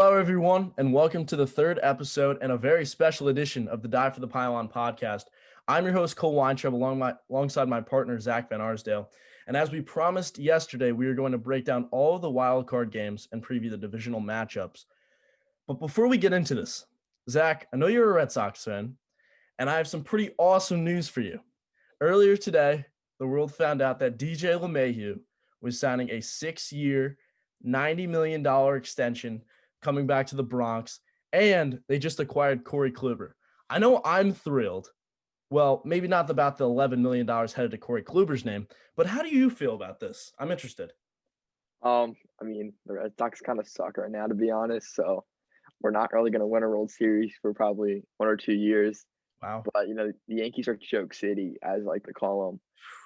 Hello, everyone, and welcome to the third episode and a very special edition of the Die for the Pylon podcast. I'm your host, Cole Weintraub, alongside my partner, Zach Van Arsdale. And as we promised yesterday, we are going to break down all of the wildcard games and preview the divisional matchups. But before we get into this, Zach, I know you're a Red Sox fan, and I have some pretty awesome news for you. Earlier today, the world found out that DJ LeMahieu was signing a 6-year, $90 million extension coming back to the Bronx, and they just acquired Corey Kluber. I know I'm thrilled. Well, maybe not about the $11 million headed to Corey Kluber's name, but how do you feel about this? I'm interested. The Red Sox kind of suck right now, to be honest. So we're not really going to win a World Series for probably 1 or 2 years. Wow. But the Yankees are choke city, as like to call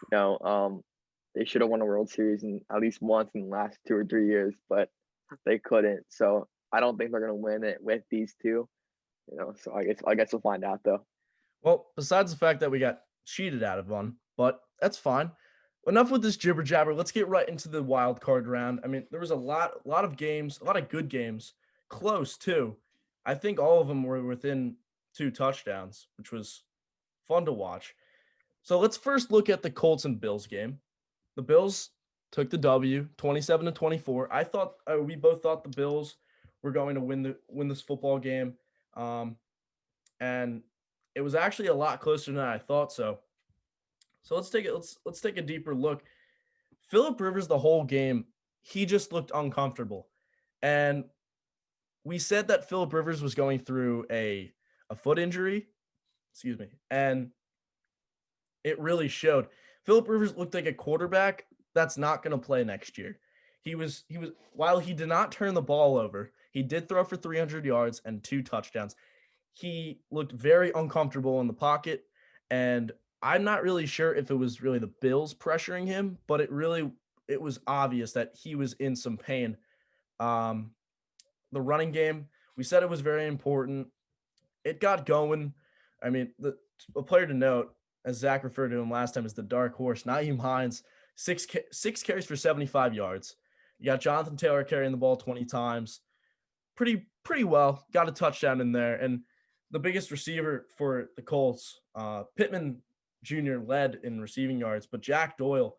them. They should have won a World Series at least once in the last 2 or 3 years, but they couldn't. So I don't think they're going to win it with these two. So I guess we'll find out though. Well, besides the fact that we got cheated out of one, but that's fine. Enough with this jibber jabber. Let's get right into the wild card round. I mean, there was a lot of games, a lot of good games, close too. I think all of them were within 2 touchdowns, which was fun to watch. So let's first look at the Colts and Bills game. The Bills took the W, 27-24. I thought we both thought the Bills were going to win this football game, and it was actually a lot closer than I thought. So let's take a deeper look. Phillip Rivers, the whole game, he just looked uncomfortable, and we said that Phillip Rivers was going through a foot injury. Excuse me, and it really showed. Phillip Rivers looked like a quarterback that's not going to play next year. He was while he did not turn the ball over, he did throw for 300 yards and 2 touchdowns. He looked very uncomfortable in the pocket, and I'm not really sure if it was really the Bills pressuring him, but it was obvious that he was in some pain. The running game, we said it was very important. It got going. I mean, a player to note, as Zach referred to him last time, is the dark horse, Nyheim Hines, six carries for 75 yards. You got Jonathan Taylor carrying the ball 20 times. Pretty well. Got a touchdown in there. And the biggest receiver for the Colts, Pittman Jr. led in receiving yards, but Jack Doyle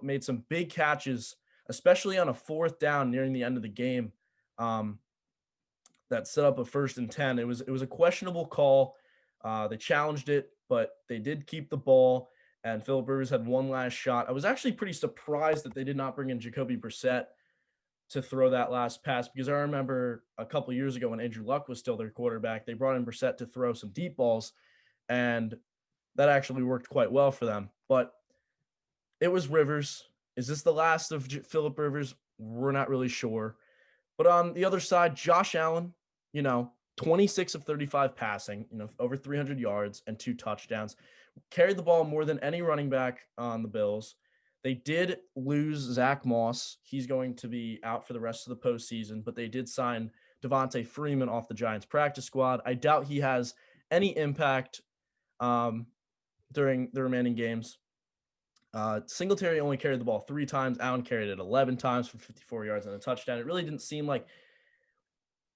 made some big catches, especially on a 4th down nearing the end of the game, that set up a 1st and 10. It was a questionable call. They challenged it, but they did keep the ball, and Phillip Rivers had one last shot. I was actually pretty surprised that they did not bring in Jacoby Brissett to throw that last pass, because I remember a couple years ago when Andrew Luck was still their quarterback, they brought in Brissett to throw some deep balls, and that actually worked quite well for them. But it was Rivers. Is this the last of Phillip Rivers? We're not really sure. But on the other side, Josh Allen, 26 of 35 passing, over 300 yards and 2 touchdowns, carried the ball more than any running back on the Bills. They did lose Zach Moss. He's going to be out for the rest of the postseason, but they did sign Devontae Freeman off the Giants practice squad. I doubt he has any impact during the remaining games. Singletary only carried the ball 3 times. Allen carried it 11 times for 54 yards and a touchdown. It really didn't seem like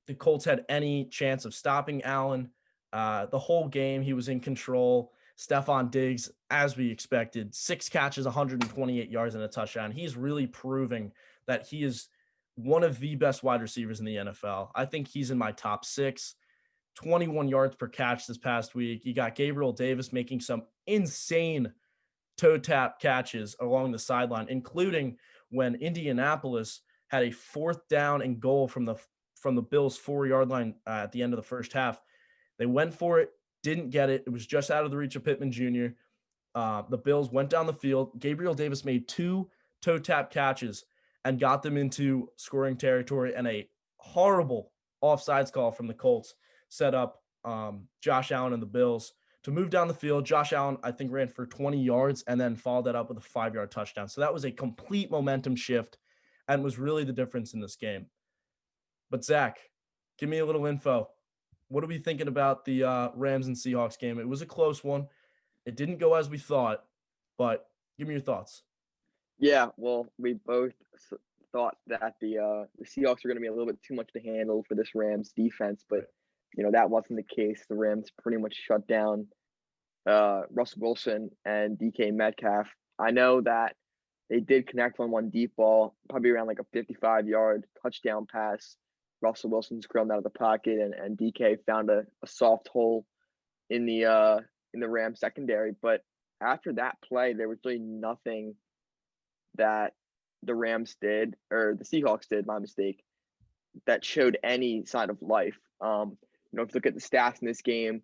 the Colts had any chance of stopping Allen. The whole game, he was in control. Stephon Diggs, as we expected, 6 catches, 128 yards and a touchdown. He's really proving that he is one of the best wide receivers in the NFL. I think he's in my top 6. 21 yards per catch this past week. You got Gabriel Davis making some insane toe tap catches along the sideline, including when Indianapolis had a 4th down and goal from the Bills' 4-yard line at the end of the first half. They went for it, didn't get it. It was just out of the reach of Pittman Jr. The Bills went down the field. Gabriel Davis made 2 toe tap catches and got them into scoring territory, and a horrible offsides call from the Colts set up Josh Allen and the Bills to move down the field. Josh Allen, I think, ran for 20 yards and then followed that up with a 5-yard touchdown. So that was a complete momentum shift and was really the difference in this game. But Zach, give me a little info. What are we thinking about the Rams and Seahawks game? It was a close one. It didn't go as we thought, but give me your thoughts. Yeah, well, we both thought that the Seahawks were going to be a little bit too much to handle for this Rams defense, but Right. that wasn't the case. The Rams pretty much shut down Russell Wilson and DK Metcalf. I know that they did connect on one deep ball, probably around like a 55-yard touchdown pass. Russell Wilson scrambled out of the pocket, and DK found a soft hole in the Rams secondary. But after that play, there was really nothing that the Rams did, or the Seahawks did, my mistake, that showed any sign of life. If you look at the stats in this game,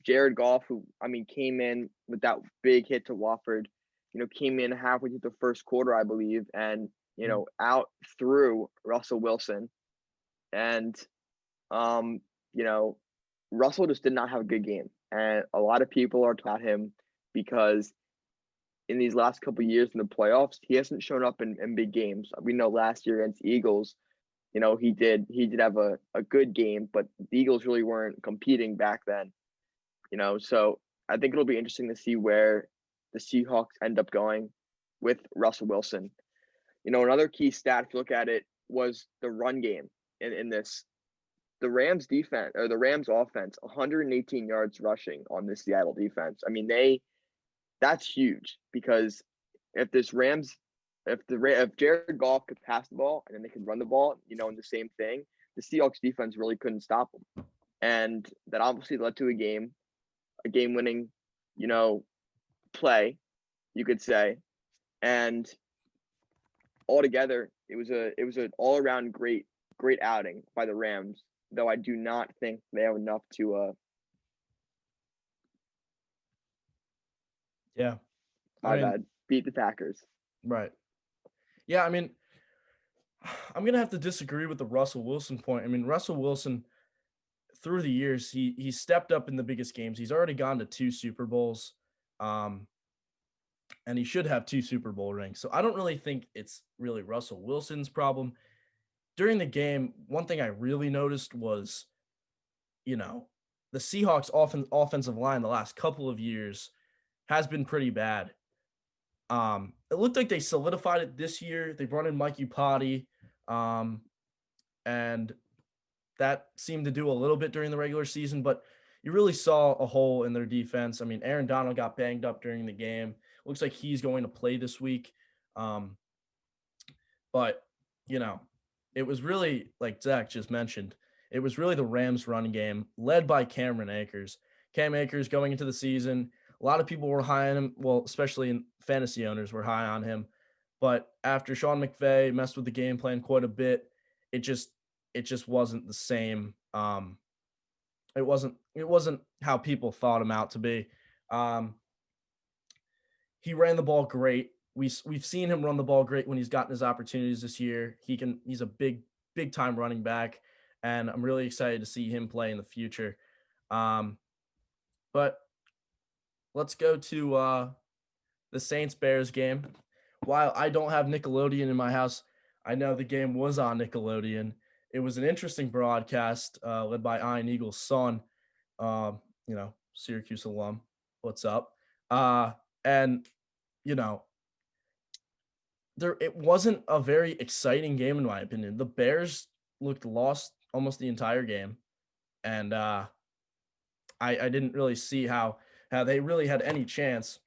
Jared Goff, who came in with that big hit to Wofford, came in halfway through the first quarter, I believe, and out through Russell Wilson, and Russell just did not have a good game, and a lot of people are talking about him because in these last couple of years in the playoffs, he hasn't shown up in big games. We know last year against the Eagles, he did have a good game, but the Eagles really weren't competing back then. So I think it'll be interesting to see where the Seahawks end up going with Russell Wilson. Another key stat, if you look at it, was the run game in this. The Rams defense, or the Rams offense, 118 yards rushing on this Seattle defense. That's huge, because if Jared Goff could pass the ball and then they could run the ball, in the same thing, the Seahawks defense really couldn't stop them. And that obviously led to a game-winning, play, you could say. And altogether, it was an all-around great outing by the Rams, though I do not think they have enough to Yeah. beat the Packers. Right. Yeah, I'm going to have to disagree with the Russell Wilson point. Russell Wilson, through the years, he stepped up in the biggest games. He's already gone to 2 Super Bowls, and he should have 2 Super Bowl rings. So I don't really think it's really Russell Wilson's problem. During the game, one thing I really noticed was, the Seahawks offensive line the last couple of years has been pretty bad. It looked like they solidified it this year. They brought in Mike Upati, and that seemed to do a little bit during the regular season, but you really saw a hole in their defense. Aaron Donald got banged up during the game. Looks like he's going to play this week. But, it was really, like Zach just mentioned, it was really the Rams run game led by Cameron Akers. Cam Akers going into the season, a lot of people were high on him. Well, especially in fantasy owners were high on him. But after Sean McVay messed with the game plan quite a bit, it just wasn't the same. It wasn't how people thought him out to be. He ran the ball great. We've seen him run the ball great when he's gotten his opportunities this year. He's a big time running back, and I'm really excited to see him play in the future. But let's go to the Saints-Bears game. While I don't have Nickelodeon in my house, I know the game was on Nickelodeon. It was an interesting broadcast led by Iron Eagle's son, Syracuse alum. What's up? And, it wasn't a very exciting game, in my opinion. The Bears looked lost almost the entire game. And I didn't really see how they really had any chance.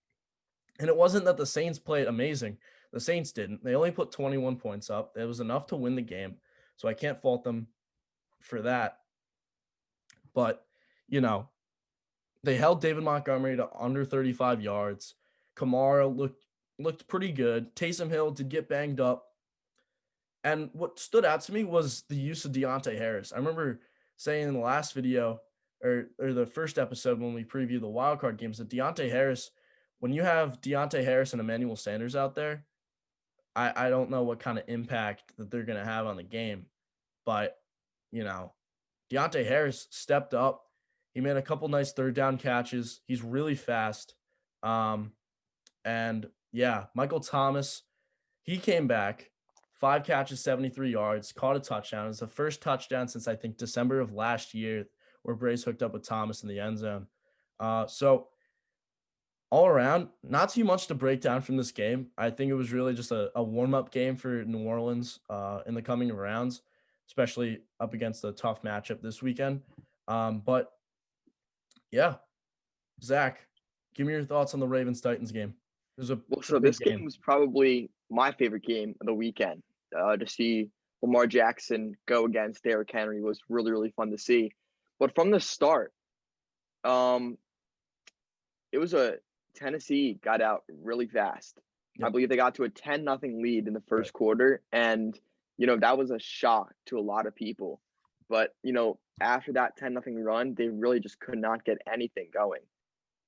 And it wasn't that the Saints played amazing. The Saints didn't. They only put 21 points up. It was enough to win the game. So I can't fault them for that. But, they held David Montgomery to under 35 yards. Kamara looked pretty good. Taysom Hill did get banged up. And what stood out to me was the use of Deontay Harris. I remember saying in the last video or the first episode when we previewed the wildcard games that Deontay Harris, when you have Deontay Harris and Emmanuel Sanders out there, I don't know what kind of impact that they're going to have on the game. But, Deontay Harris stepped up. He made a couple nice third down catches. He's really fast. And, yeah, Michael Thomas, he came back, 5 catches, 73 yards, caught a touchdown. It's the first touchdown since, I think, December of last year where Brace hooked up with Thomas in the end zone. So all around, not too much to break down from this game. I think it was really just a warm-up game for New Orleans in the coming rounds, especially up against a tough matchup this weekend. But yeah, Zach, give me your thoughts on the Ravens Titans game. Well, It's a so big this game game. was probably my favorite game of the weekend. To see Lamar Jackson go against Derrick Henry was really, really fun to see. But from the start, um, it was a Tennessee got out really fast. I Yep. believe they got to a 10-0 lead in the Right. first quarter, and that was a shock to a lot of people. But after that 10-0 run, they really just could not get anything going.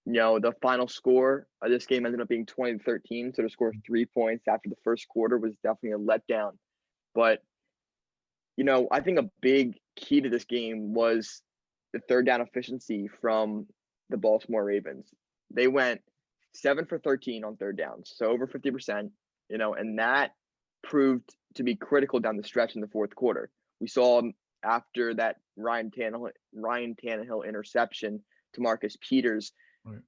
The final score of this game ended up being 20-13, so to score 3 points after the first quarter was definitely a letdown. But I think a big key to this game was the third down efficiency from the Baltimore Ravens. They went 7 for 13 on third downs, so over 50%, and that proved to be critical down the stretch in the fourth quarter. We saw after that Ryan Tannehill interception to Marcus Peters, Right.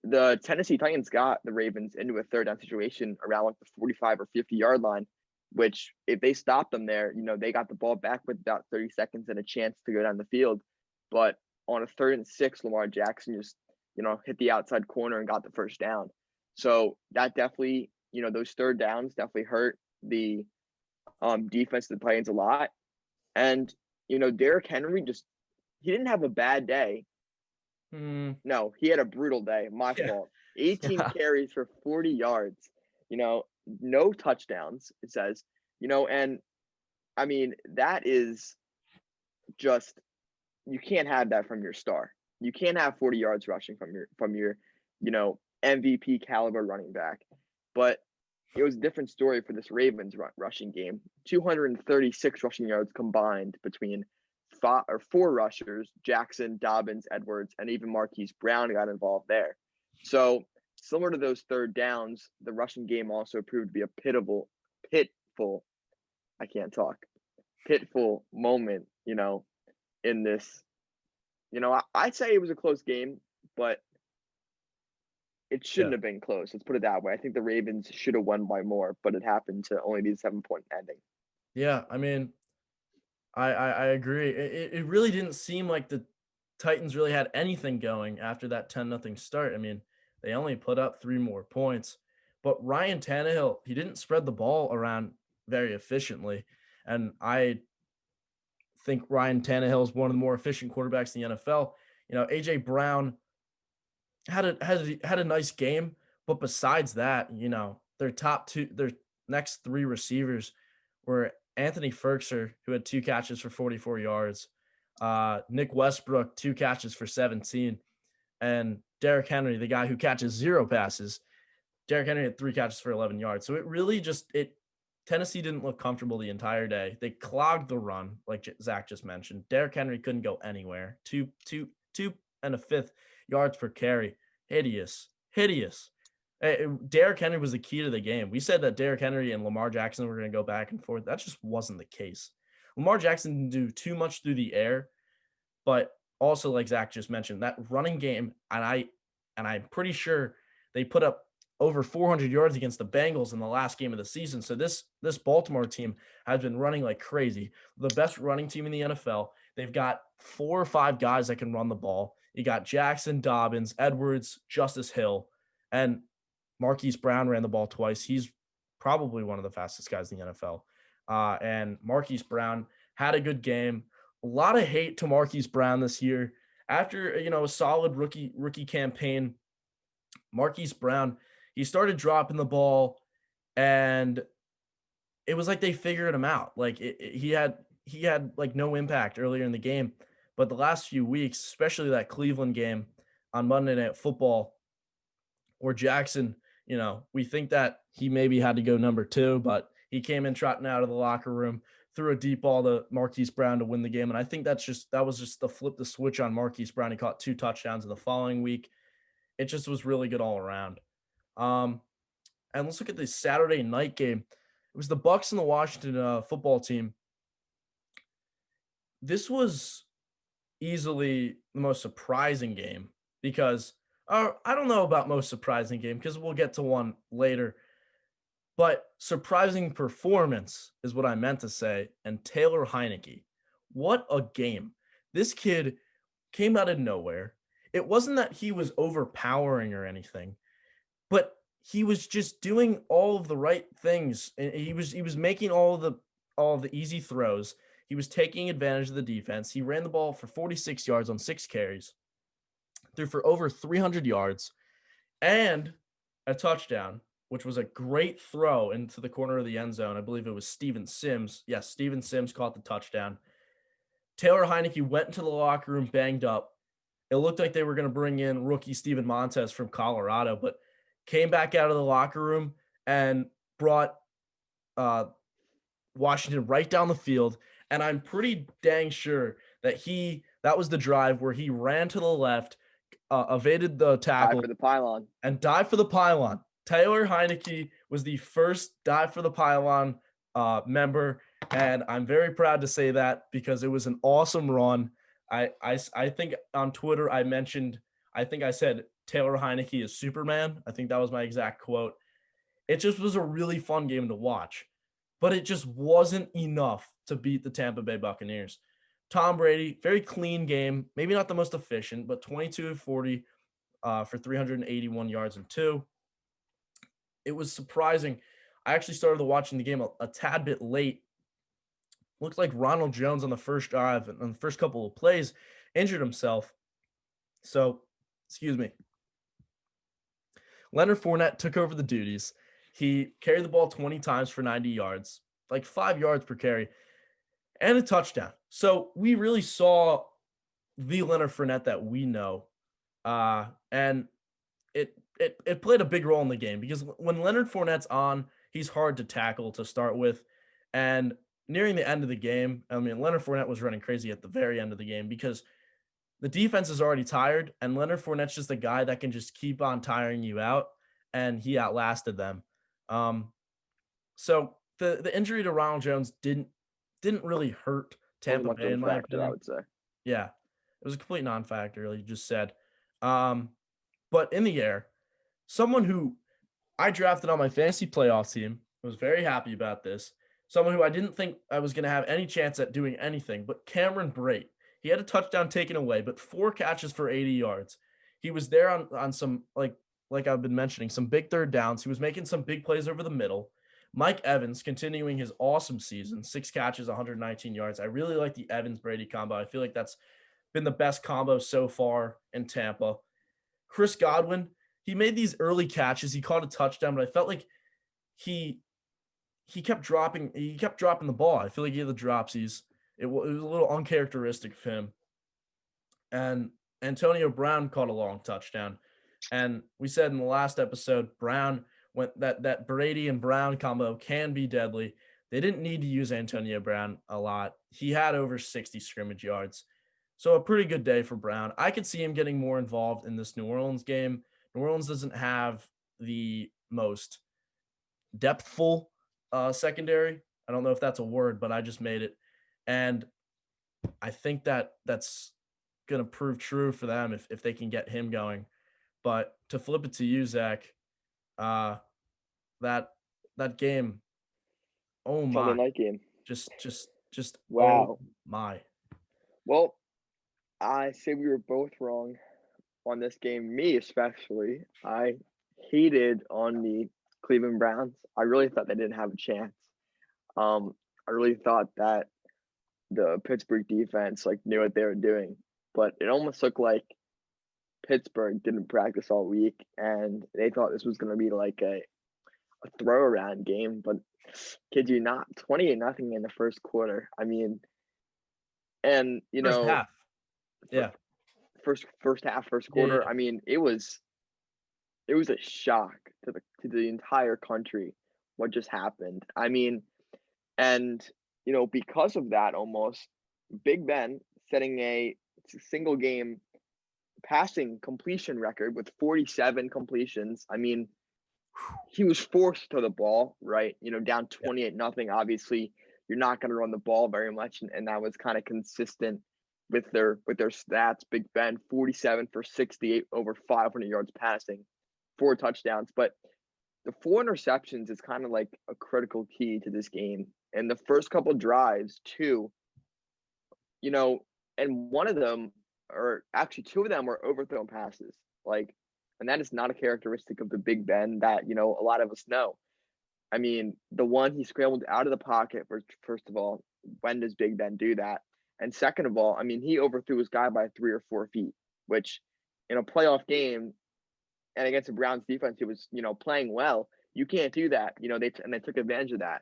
the Tennessee Titans got the Ravens into a third down situation around like the 45 or 50-yard line, which if they stopped them there, they got the ball back with about 30 seconds and a chance to go down the field. But on a 3rd and 6, Lamar Jackson just, hit the outside corner and got the first down. So that definitely, those third downs definitely hurt the defense of the Titans a lot. And, Derrick Henry he didn't have a bad day. Mm, No, he had a brutal day. My yeah. fault. 18 Yeah. carries for 40 yards, no touchdowns, it says, and I mean, that is just, you can't have that from your star. You can't have 40 yards rushing from your MVP caliber running back. But it was a different story for this Ravens rushing game. 236 rushing yards combined between four rushers: Jackson, Dobbins, Edwards, and even Marquise Brown got involved there. So similar to those third downs, the rushing game also proved to be a pitful. I can't talk. Pitful moment, in this. I'd say it was a close game, but it Yeah. shouldn't have been close. Let's put it that way. I think the Ravens should have won by more, but it happened to only be a 7-point ending. Yeah. I mean, I agree. It really didn't seem like the Titans really had anything going after that 10-0 start. I mean, they only put up 3 more points, but Ryan Tannehill, he didn't spread the ball around very efficiently, and I think Ryan Tannehill is one of the more efficient quarterbacks in the NFL. AJ Brown had a nice game, but besides that, their next 3 receivers were Anthony Ferkser, who had 2 catches for 44 yards, Nick Westbrook, 2 catches for 17, and Derrick Henry, the guy who catches 0 passes. Derrick Henry had 3 catches for 11 yards. So it really just it Tennessee didn't look comfortable the entire day. They clogged the run, like Zach just mentioned. Derrick Henry couldn't go anywhere. Two and a fifth yards per carry. Hideous, hideous. Derrick Henry was the key to the game. We said that Derrick Henry and Lamar Jackson were going to go back and forth. That just wasn't the case. Lamar Jackson didn't do too much through the air, but also like Zach just mentioned, that running game, and I'm pretty sure they put up over 400 yards against the Bengals in the last game of the season. So this Baltimore team has been running like crazy. The best running team in the NFL. They've got 4 or 5 guys that can run the ball. You got Jackson, Dobbins, Edwards, Justice Hill, and Marquise Brown ran the ball twice. He's probably one of the fastest guys in the NFL. And Marquise Brown had a good game. A lot of hate to Marquise Brown this year. After a solid rookie campaign, Marquise Brown, he started dropping the ball, and it was like they figured him out. Like he had like no impact earlier in the game, but the last few weeks, especially that Cleveland game on Monday Night Football, where Jackson, we think that he maybe had to go number 2, but he came in trotting out of the locker room, threw a deep ball to Marquise Brown to win the game. And I think that was just the flip the switch on Marquise Brown. He caught 2 touchdowns in the following week. It just was really good all around. Um, and let's look at the Saturday night game. It was the Bucks and the Washington football team. This was easily the most surprising game because I don't know about most surprising game because we'll get to one later, but surprising performance is what I meant to say. And Taylor Heineke, what a game! This kid came out of nowhere. It wasn't that he was overpowering or anything, but he was just doing all of the right things. And he was making all of the easy throws. He was taking advantage of the defense. He ran the ball for 46 yards on 6 carries, threw for over 300 yards and a touchdown, which was a great throw into the corner of the end zone. I believe it was Steven Sims. Yes, Steven Sims caught the touchdown. Taylor Heineke went into the locker room banged up. It looked like they were going to bring in rookie Steven Montez from Colorado, but came back out of the locker room and brought uh, Washington right down the field. And I'm pretty dang sure that that was the drive where he ran to the left, evaded the Dive tackle, for the pylon. and dived for the pylon. Taylor Heineke was the first dive for the pylon member, and I'm very proud to say that because it was an awesome run. I think on Twitter I think I said Taylor Heineke is Superman. I think that was my exact quote. It just was a really fun game to watch, but it just wasn't enough to beat the Tampa Bay Buccaneers. Tom Brady, very clean game, maybe not the most efficient, but 22 of 40 for 381 yards and two. It was surprising. I actually started watching the game a tad bit late. Looked like Ronald Jones on the first drive and on the first couple of plays injured himself. So, excuse me. Leonard Fournette took over the duties. He carried the ball 20 times for 90 yards, like 5 yards per carry, and a touchdown. So we really saw the Leonard Fournette that we know. And it played a big role in the game because when Leonard Fournette's on, he's hard to tackle to start with. And nearing the end of the game, I mean, Leonard Fournette was running crazy at the very end of the game because the defense is already tired, and Leonard Fournette's just a guy that can just keep on tiring you out, and he outlasted them. Um, so the injury to Ronald Jones didn't really hurt Wasn't Tampa much Bay of in a my factor, I opinion. would say. Yeah, it was a complete non-factor, like you just said. Um, but in the air, someone who I drafted on my fantasy playoff team, I was very happy about this. Someone who I didn't think I was going to have any chance at doing anything, but Cameron Brate. He had a touchdown taken away, but 4 catches for 80 yards. He was there on some like I've been mentioning, some big third downs. He was making some big plays over the middle. Mike Evans continuing his awesome season, 6 catches, 119 yards. I really like the Evans Brady combo. I feel like that's been the best combo so far in Tampa. Chris Godwin, he made these early catches. He caught a touchdown, but I felt like he kept dropping the ball. I feel like he had the dropsies. It was a little uncharacteristic of him. And Antonio Brown caught a long touchdown. And we said in the last episode, Brown went that Brady and Brown combo can be deadly. They didn't need to use Antonio Brown a lot. He had over 60 scrimmage yards. So a pretty good day for Brown. I could see him getting more involved in this New Orleans game. New Orleans doesn't have the most depthful secondary. I don't know if that's a word, but I just made it. And I think that's going to prove true for them if they can get him going. But to flip it to you, Zach, uh, that that game, oh Sunday my, night game. just oh Wow. my. Well, I say we were both wrong on this game. Me especially. I hated on the Cleveland Browns. I really thought they didn't have a chance. I really thought that the Pittsburgh defense knew what they were doing, but it almost looked like Pittsburgh didn't practice all week and they thought this was going to be like a throw around game. But kid you not, 28-0 in the first quarter. I mean, and First half. Yeah. first half, first Yeah. quarter. I mean, it was a shock to the entire country what just happened. I mean, and because of that, almost Big Ben setting a single game passing completion record with 47 completions. I mean, he was forced to the ball, right? Down 28-0. Obviously, you're not going to run the ball very much, and that was kind of consistent with their stats. Big Ben, 47 for 68, over 500 yards passing, 4 touchdowns. But the 4 interceptions is kind of like a critical key to this game. And the first couple drives, too, you know, and one of them, or actually 2 of them, were overthrown passes. Like, and that is not a characteristic of the Big Ben that, a lot of us know. I mean, the one he scrambled out of the pocket, first of all, when does Big Ben do that? And second of all, I mean, he overthrew his guy by 3 or 4 feet, which in a playoff game and against the Browns defense, who was, playing well, you can't do that. They took advantage of that.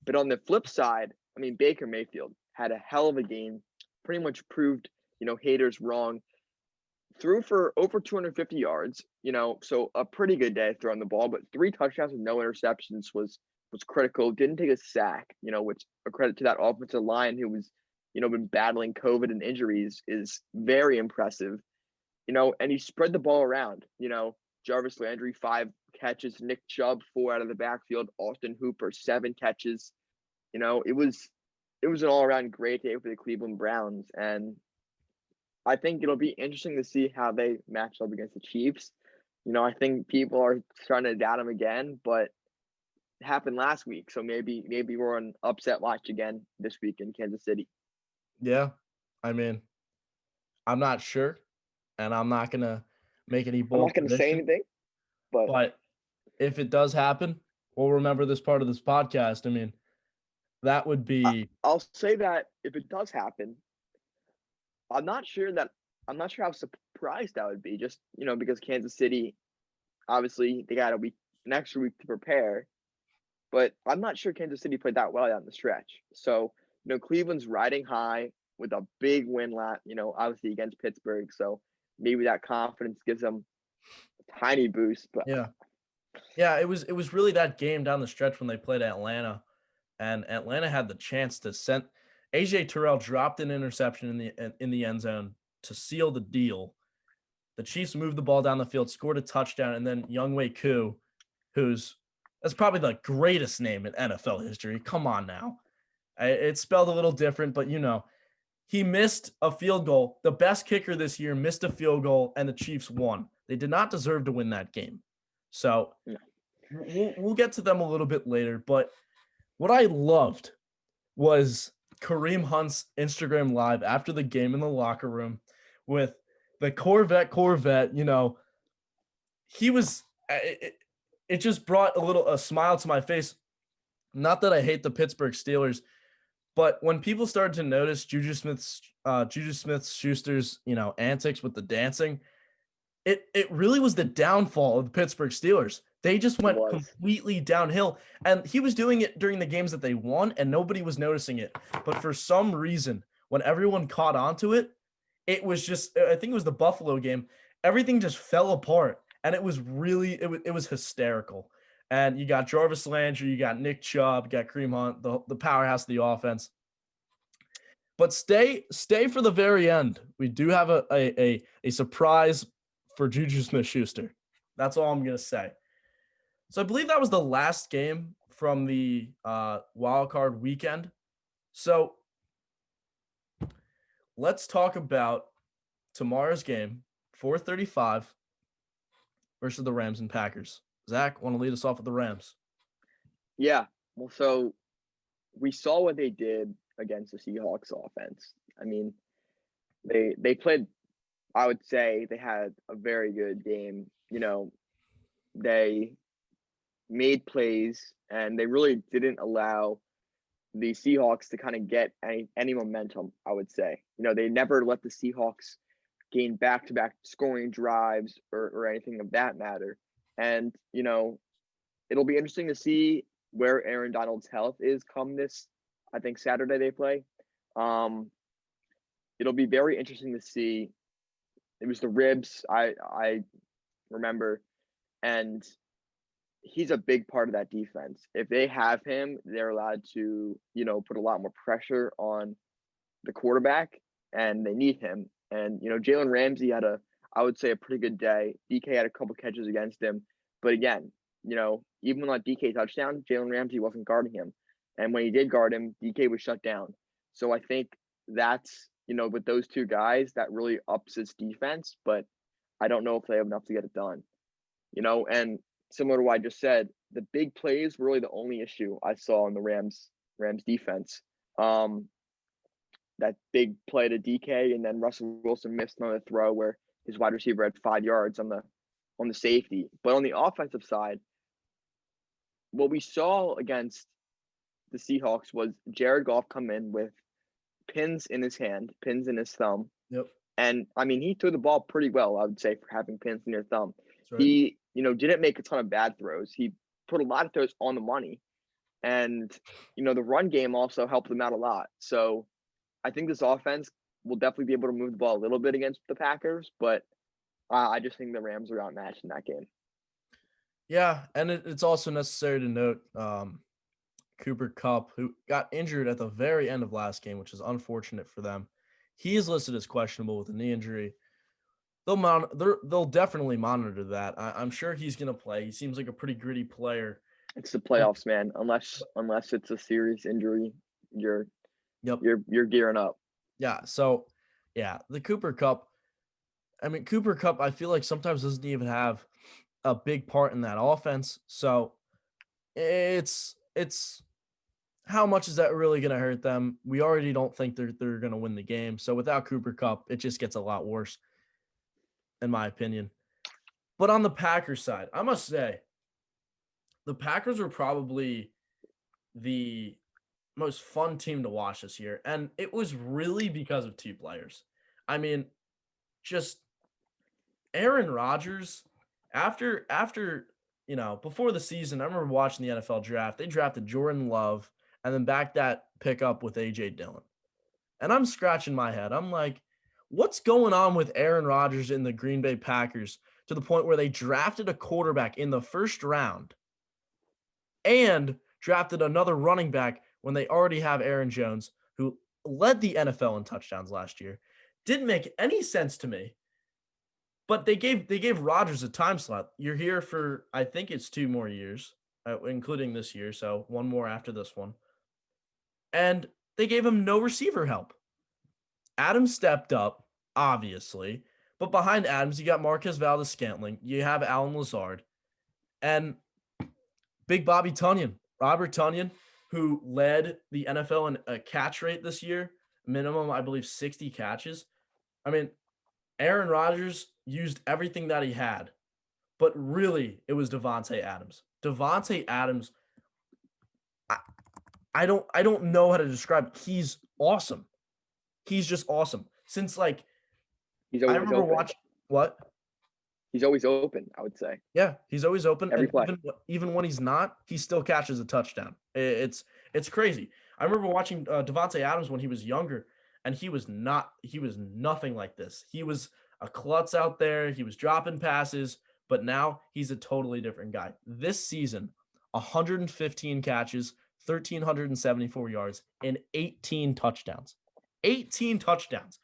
But on the flip side, I mean, Baker Mayfield had a hell of a game, pretty much proved, haters wrong. Threw for over 250 yards, so a pretty good day throwing the ball, but 3 touchdowns with no interceptions was critical. Didn't take a sack, which a credit to that offensive line who was, been battling COVID and injuries is very impressive. And he spread the ball around, Jarvis Landry, 5 catches, Nick Chubb, 4 out of the backfield, Austin Hooper, 7 catches. It was an all-around great day for the Cleveland Browns, and I think it'll be interesting to see how they match up against the Chiefs. I think people are starting to doubt them again, but it happened last week, so maybe we're on upset watch again this week in Kansas City. Yeah, I mean, I'm not sure, and I'm not gonna make any I'm bold not going to say predictions, anything, but but if it does happen, we'll remember this part of this podcast. I mean, that would be I'll say that if it does happen, I'm not sure how surprised I would be, just because Kansas City, obviously they got an extra week to prepare, but I'm not sure Kansas City played that well down the stretch. So Cleveland's riding high with a big win obviously against Pittsburgh. So maybe that confidence gives them a tiny boost. But yeah, it was really that game down the stretch when they played Atlanta, and Atlanta had the chance to send AJ Terrell dropped an interception in the end zone to seal the deal. The Chiefs moved the ball down the field, scored a touchdown, and then Younghoe Koo, that's probably the greatest name in NFL history. Come on now. It's spelled a little different, but he missed a field goal. The best kicker this year missed a field goal, and the Chiefs won. They did not deserve to win that game. So we'll get to them a little bit later, but what I loved was Kareem Hunt's Instagram live after the game in the locker room with the Corvette. He was it just brought a smile to my face. Not that I hate the Pittsburgh Steelers, but when people started to notice Juju Smith-Schuster's, antics with the dancing, it really was the downfall of the Pittsburgh Steelers. They just went completely downhill, and he was doing it during the games that they won, and nobody was noticing it. But for some reason, when everyone caught on to it, it was just, I think it was the Buffalo game, everything just fell apart, and it was really, it was hysterical. And you got Jarvis Landry, you got Nick Chubb, you got Kareem Hunt, the powerhouse of the offense. But stay for the very end. We do have a surprise for Juju Smith-Schuster. That's all I'm going to say. So I believe that was the last game from the Wildcard weekend. So let's talk about tomorrow's game, 4:35 versus the Rams and Packers. Zach, want to lead us off with the Rams? Yeah. Well, so we saw what they did against the Seahawks offense. I mean, they played, I would say they had a very good game. They made plays, and they really didn't allow the Seahawks to kind of get any momentum, I would say. They never let the Seahawks gain back-to-back scoring drives or anything of that matter. And, it'll be interesting to see where Aaron Donald's health is come this, I think, Saturday they play. It'll be very interesting to see. It was the ribs, I remember, and he's a big part of that defense. If they have him, they're allowed to, put a lot more pressure on the quarterback, and they need him. And, Jalen Ramsey had I would say, a pretty good day. DK had a couple catches against him. But again, even on that DK touchdown, Jalen Ramsey wasn't guarding him. And when he did guard him, DK was shut down. So I think that's with those two guys, that really ups its defense, but I don't know if they have enough to get it done. And similar to what I just said, the big plays were really the only issue I saw in the Rams defense. Um, that big play to DK, and then Russell Wilson missed another throw where his wide receiver had 5 yards on the safety. But on the offensive side, what we saw against the Seahawks was Jared Goff come in with pins in his hand, pins in his thumb. Yep. And I mean, he threw the ball pretty well, I would say, for having pins in your thumb. That's right. He, didn't make a ton of bad throws. He put a lot of throws on the money. And, the run game also helped them out a lot. So I think this offense will definitely be able to move the ball a little bit against the Packers, but I just think the Rams are outmatched in that game. Yeah, and it's also necessary to note Cooper Kupp, who got injured at the very end of last game, which is unfortunate for them. He is listed as questionable with a knee injury. They'll definitely monitor that. I'm sure he's going to play. He seems like a pretty gritty player. It's the playoffs, man. Unless it's a serious injury, you're gearing up. Yeah. So, yeah, the Cooper Kupp. I mean, Cooper Kupp, I feel like sometimes doesn't even have a big part in that offense. So it's how much is that really going to hurt them? We already don't think they're going to win the game. So without Cooper Kupp, it just gets a lot worse, in my opinion. But on the Packers side, I must say, the Packers were probably the most fun team to watch this year. And it was really because of two players. I mean, just Aaron Rodgers, after before the season, I remember watching the NFL draft. They drafted Jordan Love and then backed that pick up with A.J. Dillon. And I'm scratching my head. I'm like, what's going on with Aaron Rodgers in the Green Bay Packers to the point where they drafted a quarterback in the first round and drafted another running back when they already have Aaron Jones, who led the NFL in touchdowns last year? Didn't make any sense to me. But they gave Rodgers a time slot. You're here for, I think it's 2 more years, including this year, so 1 more after this one. And they gave him no receiver help. Adams stepped up, obviously, but behind Adams, you got Marquez Valdes-Scantling, you have Alan Lazard, and Big Bobby Tonyan, Robert Tonyan, who led the NFL in a catch rate this year, minimum, I believe, 60 catches. I mean, Aaron Rodgers used everything that he had, but really it was Davante Adams. Davante Adams, I don't know how to describe it. He's awesome. He's just awesome. Since he's always I remember open. watching what? He's always open, I would say. Yeah, he's always open. Every And play. even when he's not, he still catches a touchdown. It's crazy. I remember watching Davante Adams when he was younger, and he was nothing like this. He was a klutz out there. He was dropping passes, but now he's a totally different guy. This season, 115 catches, 1,374 yards, and 18 touchdowns. 18 touchdowns.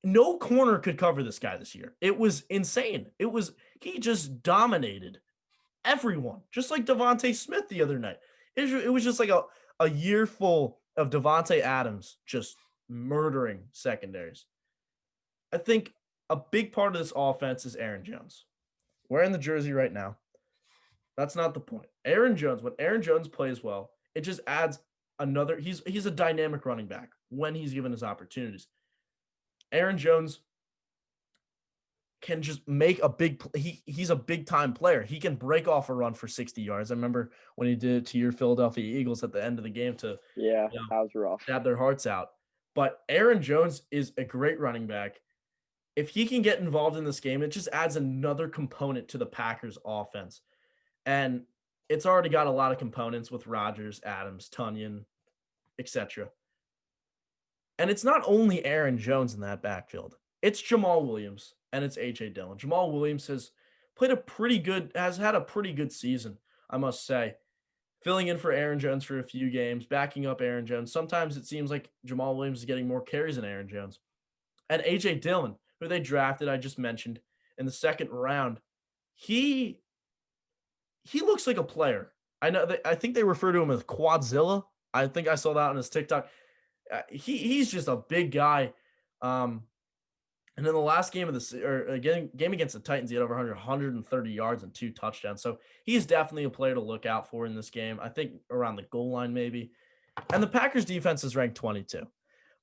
No corner could cover this guy this year. It was insane. He just dominated everyone, just like Devontae Smith the other night. It was just like a year full of Davante Adams just murdering secondaries. I think a big part of this offense is Aaron Jones. Wearing the jersey right now. That's not the point. Aaron Jones, when Aaron Jones plays well, it just adds another. He's a dynamic running back when he's given his opportunities. Aaron Jones can just make a big he's a big time player. He can break off a run for 60 yards. I remember when he did it to your Philadelphia Eagles at the end of the game to that was rough. Stab their hearts out. But Aaron Jones is a great running back. If he can get involved in this game, it just adds another component to the Packers offense. And it's already got a lot of components with Rodgers, Adams, Tonyan, etc. And it's not only Aaron Jones in that backfield. It's Jamal Williams and it's A.J. Dillon. Jamal Williams has had a pretty good season, I must say. Filling in for Aaron Jones for a few games, backing up Aaron Jones. Sometimes it seems like Jamal Williams is getting more carries than Aaron Jones. And A.J. Dillon, who they drafted, I just mentioned, in the second round, he looks like a player. I think they refer to him as Quadzilla. I think I saw that on his TikTok. He's just a big guy. And in the last game of game against the Titans, he had over 130 yards and 2 touchdowns. So he's definitely a player to look out for in this game. I think around the goal line, maybe. And the Packers defense is ranked 22.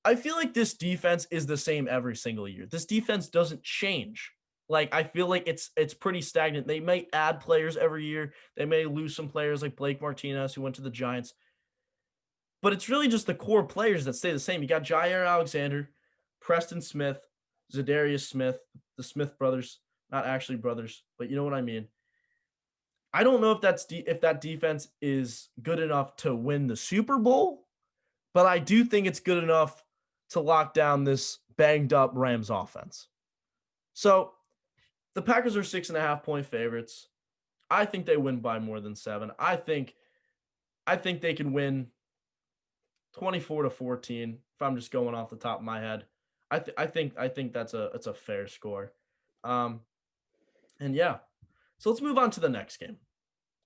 I feel like this defense is the same every single year. This defense doesn't change. Like, I feel like it's pretty stagnant. They may add players every year. They may lose some players like Blake Martinez, who went to the Giants. But it's really just the core players that stay the same. You got Jair Alexander, Preston Smith, Zadarius Smith, the Smith brothers, not actually brothers, but you know what I mean. I don't know if if that defense is good enough to win the Super Bowl, but I do think it's good enough to lock down this banged up Rams offense. So the Packers are 6.5-point favorites. I think they win by more than 7. I think they can win 24-14 if I'm just going off the top of my head. I think that's a fair score. And yeah. So let's move on to the next game.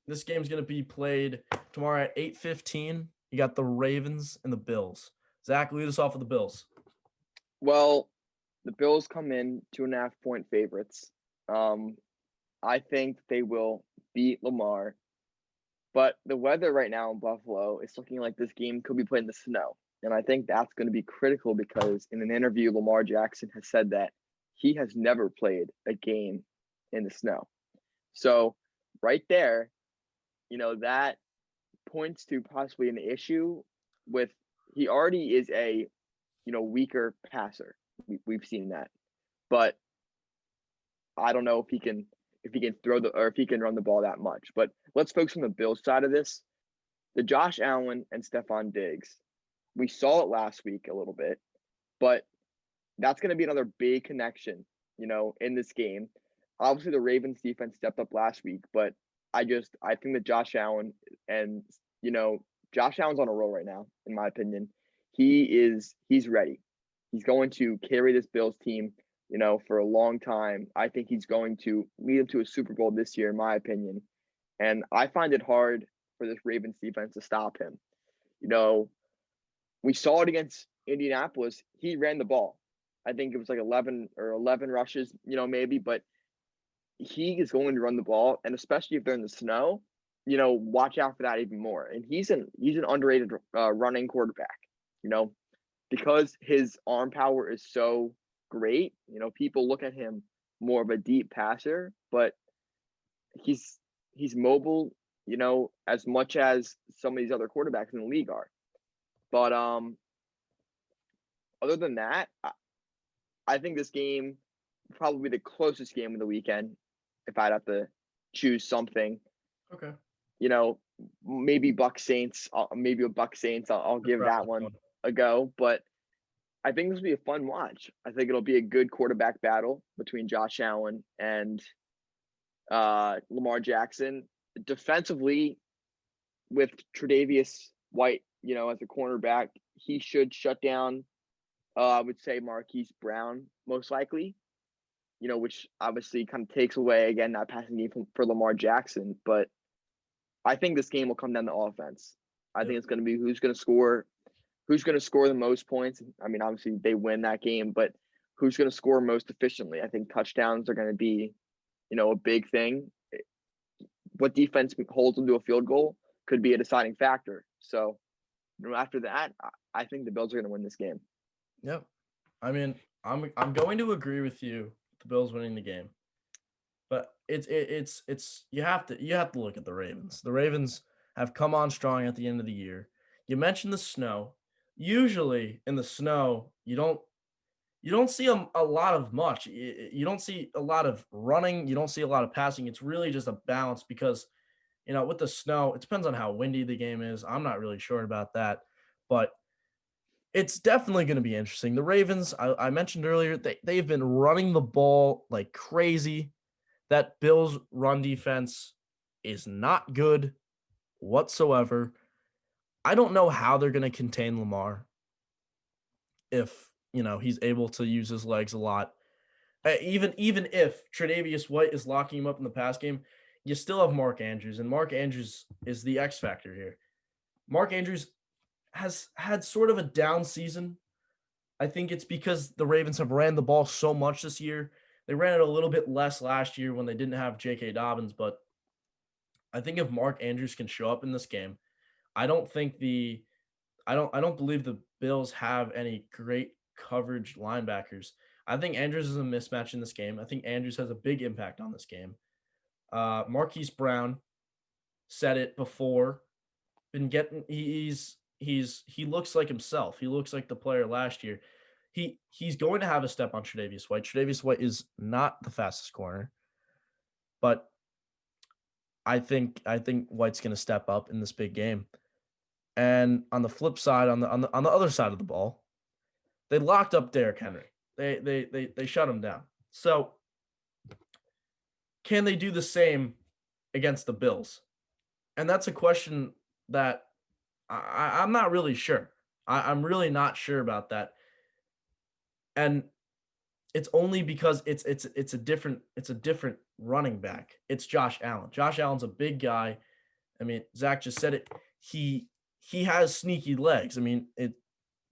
This game's going to be played tomorrow at 8:15. You got the Ravens and the Bills. Zach, lead us off with the Bills. Well, the Bills come in 2.5-point favorites. I think they will beat Lamar. But the weather right now in Buffalo is looking like this game could be played in the snow. And I think that's going to be critical because in an interview, Lamar Jackson has said that he has never played a game in the snow. So right there, that points to possibly an issue with he already is a, weaker passer. We've seen that. But I don't know if he can throw if he can run the ball that much. But let's focus on the Bills side of this. The Josh Allen and Stephon Diggs. We saw it last week a little bit, but that's going to be another big connection, in this game. Obviously, the Ravens defense stepped up last week, but I think that Josh Allen and, Josh Allen's on a roll right now, in my opinion. He's ready. He's going to carry this Bills team, for a long time. I think he's going to lead them to a Super Bowl this year, in my opinion. And I find it hard for this Ravens defense to stop him. We saw it against Indianapolis. He ran the ball. I think it was like 11 rushes, maybe, but he is going to run the ball. And especially if they're in the snow, watch out for that even more. And he's an underrated running quarterback, because his arm power is so great. People look at him more of a deep passer, but he's mobile, as much as some of these other quarterbacks in the league are. But other than that, I think this game will probably be the closest game of the weekend if I'd have to choose something. Okay. Maybe Bucs Saints. Maybe a Bucs Saints. I'll give that one a go. But I think this will be a fun watch. I think it'll be a good quarterback battle between Josh Allen and Lamar Jackson. Defensively, with Tre'Davious White, as a cornerback, he should shut down, I would say, Marquise Brown, most likely, which obviously kind of takes away, again, that passing game for Lamar Jackson. But I think this game will come down to offense. I think it's going to be who's going to score the most points. I mean, obviously, they win that game, but who's going to score most efficiently? I think touchdowns are going to be, a big thing. What defense holds them to a field goal could be a deciding factor. So, after that, I think the Bills are going to win this game. Yep. I mean, I'm going to agree with you, the Bills winning the game. But it's you have to look at the Ravens. The Ravens have come on strong at the end of the year. You mentioned the snow. Usually in the snow, you don't see a lot of much. You don't see a lot of running. You don't see a lot of passing. It's really just a balance because, with the snow, it depends on how windy the game is. I'm not really sure about that, but it's definitely going to be interesting. The Ravens, I mentioned earlier, they've been running the ball like crazy. That Bills run defense is not good whatsoever. I don't know how they're going to contain Lamar if, he's able to use his legs a lot. Even if Tre'Davious White is locking him up in the pass game, you still have Mark Andrews, and Mark Andrews is the X factor here. Mark Andrews has had sort of a down season. I think it's because the Ravens have ran the ball so much this year. They ran it a little bit less last year when they didn't have J.K. Dobbins, but I think if Mark Andrews can show up in this game, I don't think the I don't believe the Bills have any great coverage linebackers. I think Andrews is a mismatch in this game. I think Andrews has a big impact on this game. Marquise Brown said it before. Been getting he looks like himself. He looks like the player last year. He's going to have a step on Tre'Davious White. Tre'Davious White is not the fastest corner, but I think White's going to step up in this big game. And on the flip side, on the other side of the ball, they locked up Derrick Henry. They shut him down. So can they do the same against the Bills? And that's a question that I'm not really sure. I'm really not sure about that. And it's only because it's a different running back. It's Josh Allen. Josh Allen's a big guy. I mean, Zach just said it. He has sneaky legs. I mean,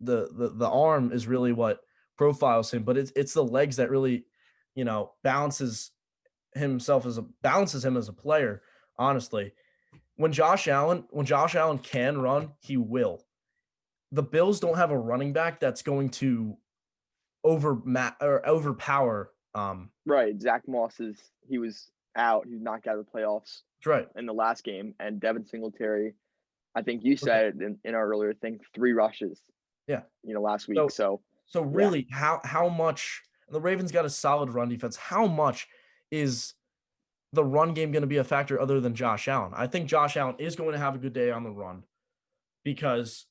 the arm is really what profiles him, but it's the legs that really, balances him as a player, honestly. When Josh Allen can run, he will. The Bills don't have a running back that's going to overpower. Right. Zach Moss he was out. He was knocked out of the playoffs That's right. in the last game, and Devin Singletary, I think you Okay. said in our earlier thing, 3 rushes, Yeah. last week. So So yeah, really, how much the Ravens got a solid run defense? How much is the run game going to be a factor other than Josh Allen? I think Josh Allen is going to have a good day on the run because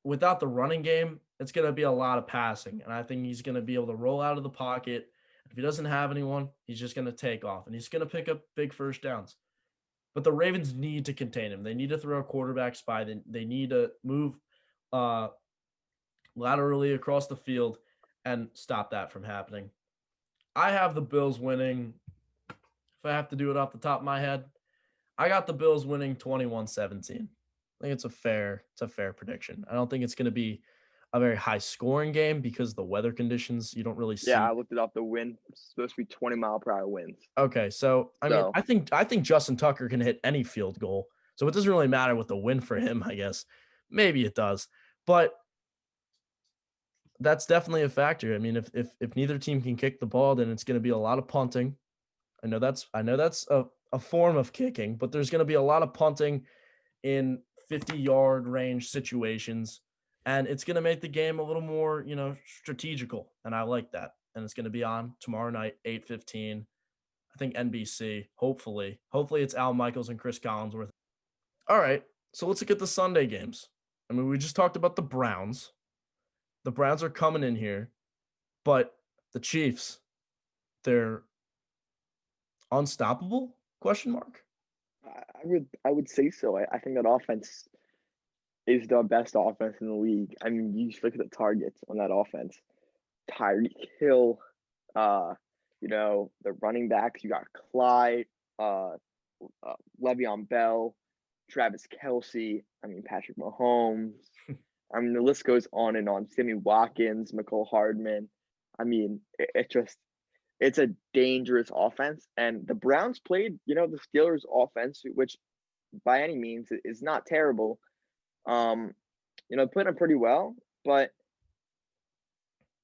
without the running game, it's going to be a lot of passing. And I think he's going to be able to roll out of the pocket. If he doesn't have anyone, he's just going to take off and he's going to pick up big first downs. But the Ravens need to contain him. They need to throw a quarterback spy. They need to move laterally across the field and stop that from happening. I have the Bills winning. If I have to do it off the top of my head, I got the Bills winning 21-17. I think it's a fair prediction. I don't think it's going to be a very high scoring game because the weather conditions you don't really yeah, I see. looked it up. The wind it's supposed to be 20-mile-per-hour winds. Okay, so I mean, So I think Justin Tucker can hit any field goal, so it doesn't really matter what the win for him. I guess maybe it does, but that's definitely a factor. I mean, if neither team can kick the ball, then it's going to be a lot of punting. I know that's a form of kicking, but there's going to be a lot of punting in 50-yard range situations, and it's going to make the game a little more, strategical, and I like that. And it's going to be on tomorrow night, 8:15. I think NBC. Hopefully it's Al Michaels and Chris Collinsworth. All right, so let's look at the Sunday games. I mean, we just talked about the Browns. The Browns are coming in here, but the Chiefs, they're unstoppable? Question mark. I would say so. I think that offense is the best offense in the league. I mean, you just look at the targets on that offense. Tyreek Hill, the running backs. You got Clyde, Le'Veon Bell, Travis Kelsey. I mean, Patrick Mahomes. I mean, the list goes on and on. Sammy Watkins, McCole Hardman. I mean, it's a dangerous offense. And the Browns played, the Steelers' offense, which by any means is not terrible. Played them pretty well, but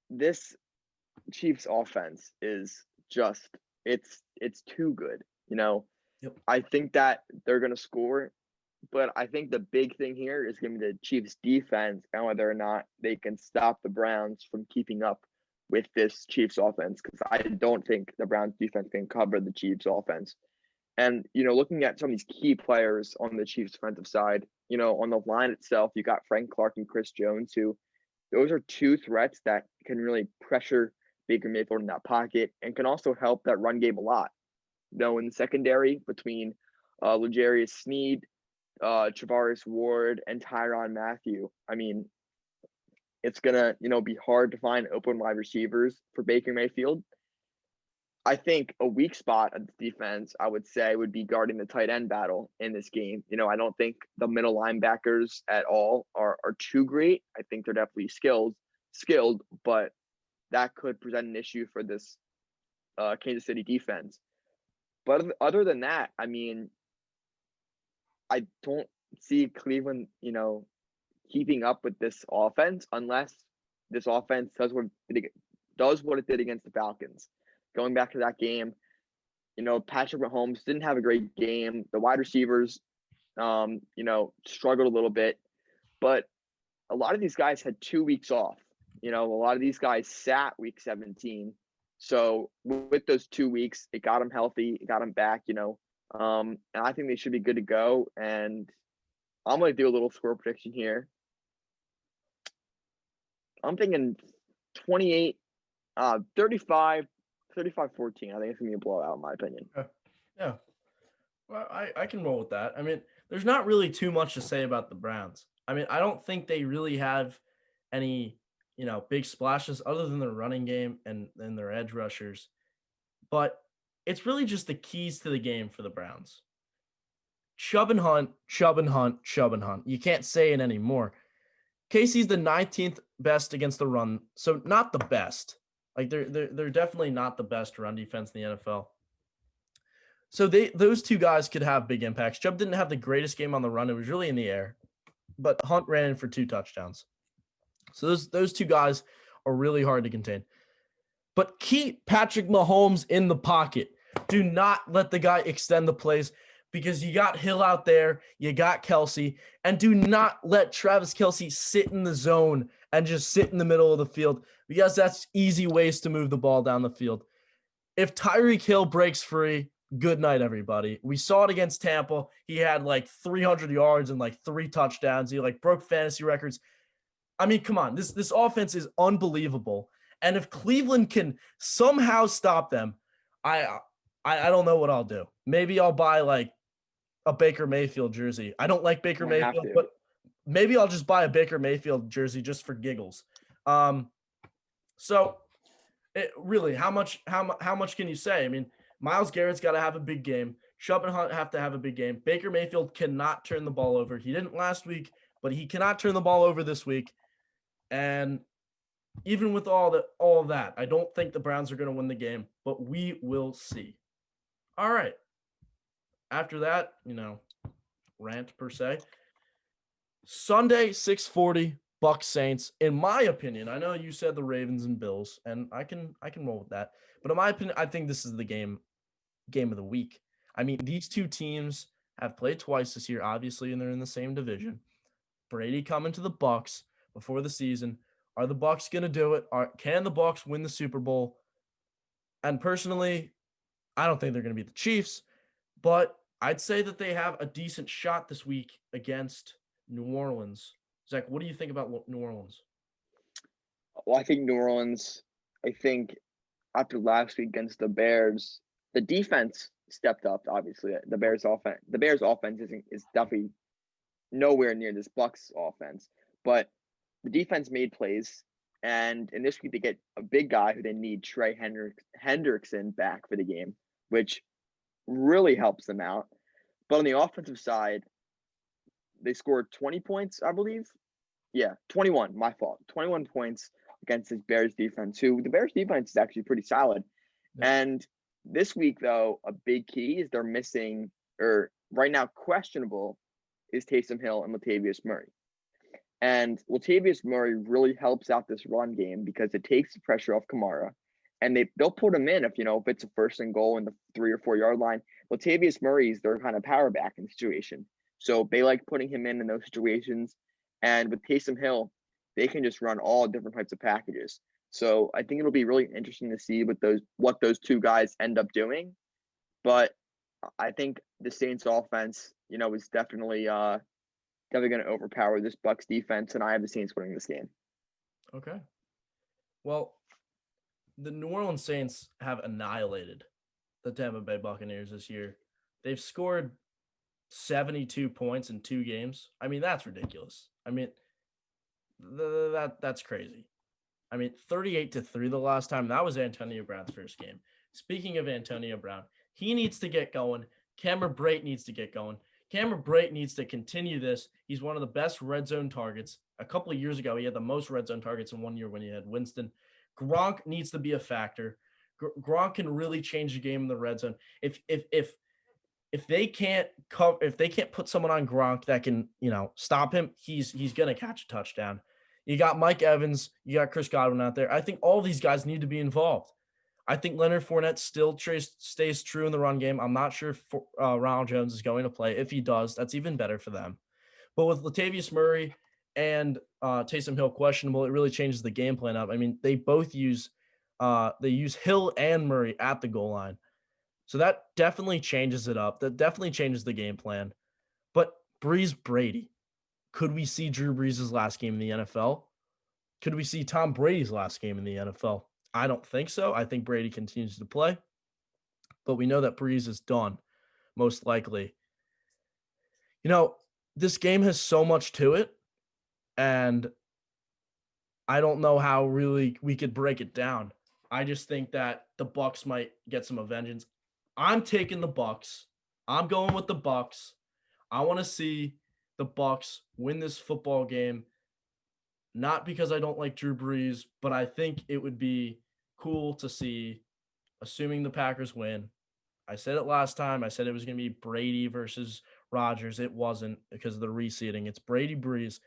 this Chiefs offense is just it's too good. Yep. I think that they're gonna score, but I think the big thing here is gonna be the Chiefs defense and whether or not they can stop the Browns from keeping up with this Chiefs offense, because I don't think the Browns defense can cover the Chiefs offense. And looking at some of these key players on the Chiefs defensive side, on the line itself, you got Frank Clark and Chris Jones, who those are 2 threats that can really pressure Baker Mayfield in that pocket and can also help that run game a lot. In the secondary between L'Jarius Sneed, Travaris Ward, and Tyrann Mathieu. I mean, it's gonna be hard to find open wide receivers for Baker Mayfield. I think a weak spot of the defense, I would say, would be guarding the tight end battle in this game. I don't think the middle linebackers at all are too great. I think they're definitely skilled, but that could present an issue for this Kansas City defense. But other than that, I mean, I don't see Cleveland, keeping up with this offense unless this offense does what it did against the Falcons. Going back to that game, Patrick Mahomes didn't have a great game. The wide receivers, struggled a little bit, but a lot of these guys had 2 weeks off. A lot of these guys sat week 17. So with those 2 weeks, it got them healthy, it got them back, and I think they should be good to go. And I'm going to do a little score prediction here. I'm thinking 28, 35, 35-14. I think it's going to be a blowout, in my opinion. Yeah. Well, I can roll with that. I mean, there's not really too much to say about the Browns. I mean, I don't think they really have any, big splashes other than their running game and their edge rushers. But it's really just the keys to the game for the Browns. Chubb and Hunt, Chubb and Hunt, Chubb and Hunt. You can't say it anymore. Casey's the 19th best against the run, so not the best. Like they're definitely not the best run defense in the NFL. So those two guys could have big impacts. Chubb didn't have the greatest game on the run; it was really in the air, but Hunt ran in for 2 touchdowns. So those two guys are really hard to contain. But keep Patrick Mahomes in the pocket. Do not let the guy extend the plays because you got Hill out there, you got Kelsey, and do not let Travis Kelce sit in the zone and just sit in the middle of the field because that's easy ways to move the ball down the field. If Tyreek Hill breaks free, good night, everybody. We saw it against Tampa. He had like 300 yards and like 3 touchdowns. He like broke fantasy records. I mean, come on. This offense is unbelievable. And if Cleveland can somehow stop them, I don't know what I'll do. Maybe I'll buy like a Baker Mayfield jersey. I don't like Baker Mayfield, but maybe I'll just buy a Baker Mayfield jersey just for giggles. So really, how much can you say? I mean, Myles Garrett's got to have a big game. Chubb and Hunt have to have a big game. Baker Mayfield cannot turn the ball over. He didn't last week, but he cannot turn the ball over this week. And even with all of that, I don't think the Browns are going to win the game, but we will see. All right. After that, rant per se. Sunday, 6:40, Bucs Saints. In my opinion, I know you said the Ravens and Bills, and I can roll with that. But in my opinion, I think this is the game of the week. I mean, these two teams have played twice this year, obviously, and they're in the same division. Brady coming to the Bucs before the season. Are the Bucs going to do it? Can the Bucs win the Super Bowl? And personally, I don't think they're going to beat the Chiefs, but I'd say that they have a decent shot this week against New Orleans. Zach, what do you think about New Orleans? Well, I think New Orleans, after last week against the Bears, the defense stepped up, obviously. The Bears offense is definitely nowhere near this Bucs offense, but the defense made plays, and in this week they get a big guy who they need, Trey Hendrickson, back for the game, which really helps them out. But on the offensive side, they scored 20 points, I believe. Yeah, 21, my fault. 21 points against this Bears defense, who the Bears defense is actually pretty solid. Yeah. And this week, though, a big key is they're missing, or right now questionable, is Taysom Hill and Latavius Murray. And Latavius Murray really helps out this run game because it takes the pressure off Kamara. And they'll put him in if it's a 1st and goal in the 3 or 4 yard line. Latavius Murray is their kind of power back in the situation. So they like putting him in those situations. And with Taysom Hill, they can just run all different types of packages. So I think it'll be really interesting to see what those two guys end up doing. But I think the Saints offense, is definitely going to overpower this Bucs defense, and I have the Saints winning this game. Okay. Well, the New Orleans Saints have annihilated the Tampa Bay Buccaneers this year. They've scored 72 points in 2 games. I mean, that's ridiculous. I mean, that's crazy. I mean, 38-3 the last time. That was Antonio Brown's first game. Speaking of Antonio Brown, he needs to get going. Cameron Brate needs to get going. Cameron Brate needs to continue this. He's one of the best red zone targets. A couple of years ago, he had the most red zone targets in 1 year when he had Winston. Gronk needs to be a factor. Gronk can really change the game in the red zone. If they can't put someone on Gronk that can, stop him, he's gonna catch a touchdown. You got Mike Evans, you got Chris Godwin out there. I think all these guys need to be involved. I think Leonard Fournette still stays true in the run game. I'm not sure if Ronald Jones is going to play. If he does, that's even better for them. But with Latavius Murray and Taysom Hill questionable, it really changes the game plan up. I mean, they both use Hill and Murray at the goal line. So that definitely changes it up. That definitely changes the game plan. But Brees Brady, could we see Drew Brees' last game in the NFL? Could we see Tom Brady's last game in the NFL? I don't think so. I think Brady continues to play. But we know that Brees is done, most likely. This game has so much to it, and I don't know how really we could break it down. I just think that the Bucs might get some vengeance. I'm taking the Bucs. I'm going with the Bucs. I want to see the Bucs win this football game. Not because I don't like Drew Brees, but I think it would be cool to see, assuming the Packers win. I said it last time. I said it was going to be Brady versus Rodgers. It wasn't because of the reseeding. It's Brady Brees.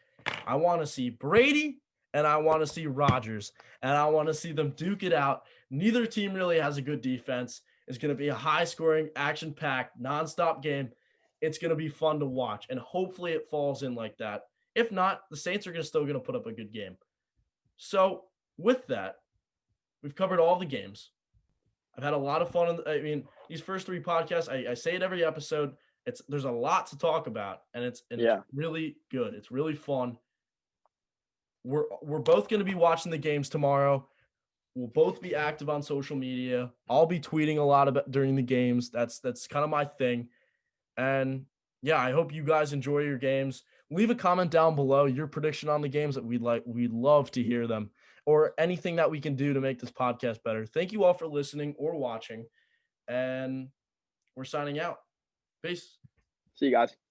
I want to see Brady and I want to see Rodgers, and I want to see them duke it out. Neither team really has a good defense. It's going to be a high-scoring, action-packed, nonstop game. It's going to be fun to watch, and hopefully it falls in like that. If not, the Saints are still going to put up a good game. So with that, we've covered all the games. I've had a lot of fun. These first 3 podcasts, I say it every episode. There's a lot to talk about, and it's really good. It's really fun. We're both going to be watching the games tomorrow. We'll both be active on social media. I'll be tweeting a lot about during the games. That's kind of my thing. And yeah, I hope you guys enjoy your games. Leave a comment down below your prediction on the games that we'd love to hear them, or anything that we can do to make this podcast better. Thank you all for listening or watching, and we're signing out. Peace. See you guys.